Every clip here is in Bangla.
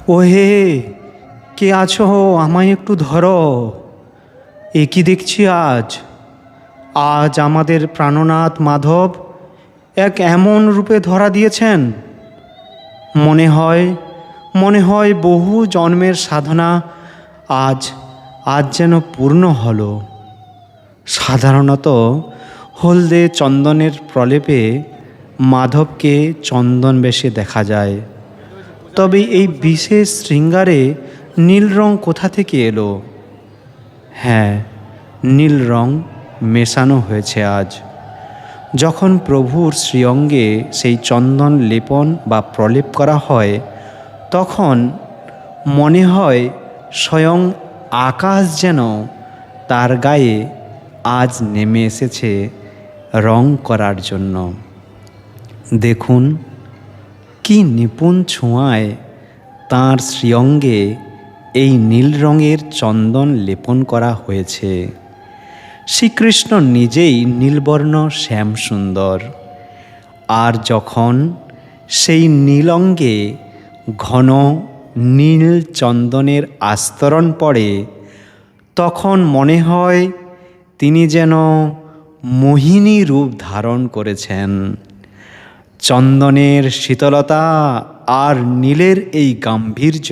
ওহে, কে আছো? আমায় একটু ধরো। এ কি দেখছি আজ? আজ আমাদের প্রাণনাথ মাধব এক এমন রূপে ধরা দিয়েছেন, মনে হয় বহু জন্মের সাধনা আজ আজ যেন পূর্ণ হলো। সাধারণত হলদে চন্দনের প্রলেপে মাধবকে চন্দন বেশে দেখা যায়, তবে এই বিশেষ শৃঙ্গারে নীল রং কোথা থেকে এলো? হ্যাঁ, নীল রং মেশানো হয়েছে আজ। যখন প্রভুর শ্রীঅঙ্গে সেই চন্দন লেপন বা প্রলেপ করা হয়, তখন মনে হয় স্বয়ং আকাশ যেন তার গায়ে আজ নেমে এসেছে রং করার জন্য। দেখুন, কি নিপুণ ছোঁয়ায় তাঁর শ্রীঅঙ্গে এই নীল রঙের চন্দন লেপন করা হয়েছে। শ্রীকৃষ্ণ নিজেই নীলবর্ণ শ্যাম সুন্দর, আর যখন সেই নীল অঙ্গে ঘন নীল চন্দনের আস্তরণ পড়ে, তখন মনে হয় তিনি যেন মোহিনী রূপ ধারণ করেছেন। চন্দনের শীতলতা আর নীলের এই গাম্ভীর্য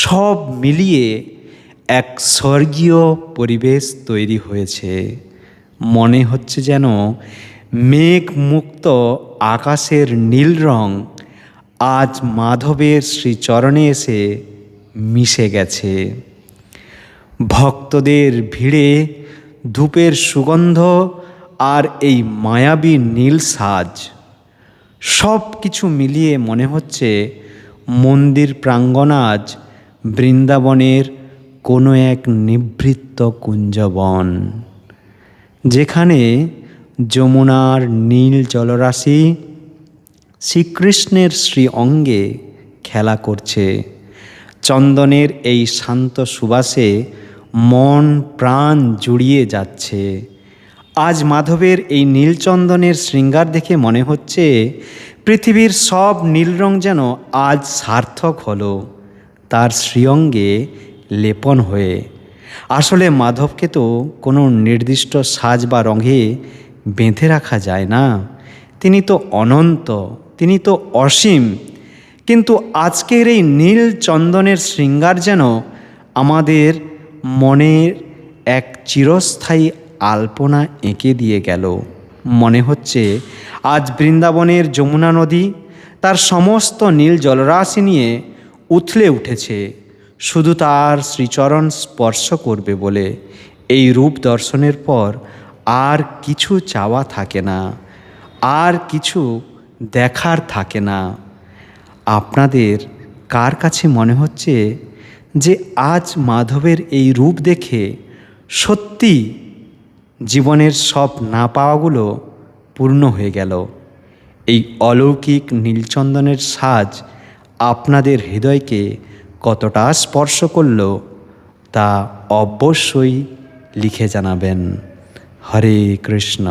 সব মিলিয়ে এক স্বর্গীয় পরিবেশ তৈরি হয়েছে। মনে হচ্ছে যেন মেঘমুক্ত আকাশের নীল রং আজ মাধবের শ্রীচরণে এসে মিশে গেছে। ভক্তদের ভিড়ে ধূপের সুগন্ধ আর এই মায়াবী নীল সাজ সব কিছু মিলিয়ে মনে হচ্ছে মন্দির প্রাঙ্গণ আজ বৃন্দাবনের কোনো এক নিভৃত কুঞ্জবন, যেখানে যমুনার নীল জলরাশি শ্রীকৃষ্ণের শ্রী অঙ্গে খেলা করছে। চন্দনের এই শান্ত সুবাসে মন প্রাণ জুড়িয়ে যাচ্ছে। আজ মাধবের এই নীলচন্দনের শৃঙ্গার দেখে মনে হচ্ছে পৃথিবীর সব নীল রং যেন আজ সার্থক হলো তার শ্রীঅঙ্গে লেপন হয়ে। আসলে মাধবকে তো কোনো নির্দিষ্ট সাজ বা রঙে বেঁধে রাখা যায় না। তিনি তো অনন্ত, তিনি তো অসীম। কিন্তু আজকের এই নীল চন্দনের শৃঙ্গার যেন আমাদের মনের এক চিরস্থায়ী আলপনা এঁকে দিয়ে গেল। মনে হচ্ছে আজ বৃন্দাবনের যমুনা নদী তার সমস্ত নীল জলরাশি নিয়ে উথলে উঠেছে শুধু তার শ্রীচরণ স্পর্শ করবে বলে। এই রূপ দর্শনের পর আর কিছু চাওয়া থাকে না, আর কিছু দেখার থাকে না। আপনাদের কার কাছে মনে হচ্ছে যে আজ মাধবের এই রূপ দেখে সত্যি জীবনের সব না পাওয়াগুলো পূর্ণ হয়ে গেল? এই অলৌকিক নীলচন্দনের সাজ আপনাদের হৃদয়কে কতটা স্পর্শ করল তা অবশ্যই লিখে জানাবেন। হরে কৃষ্ণ।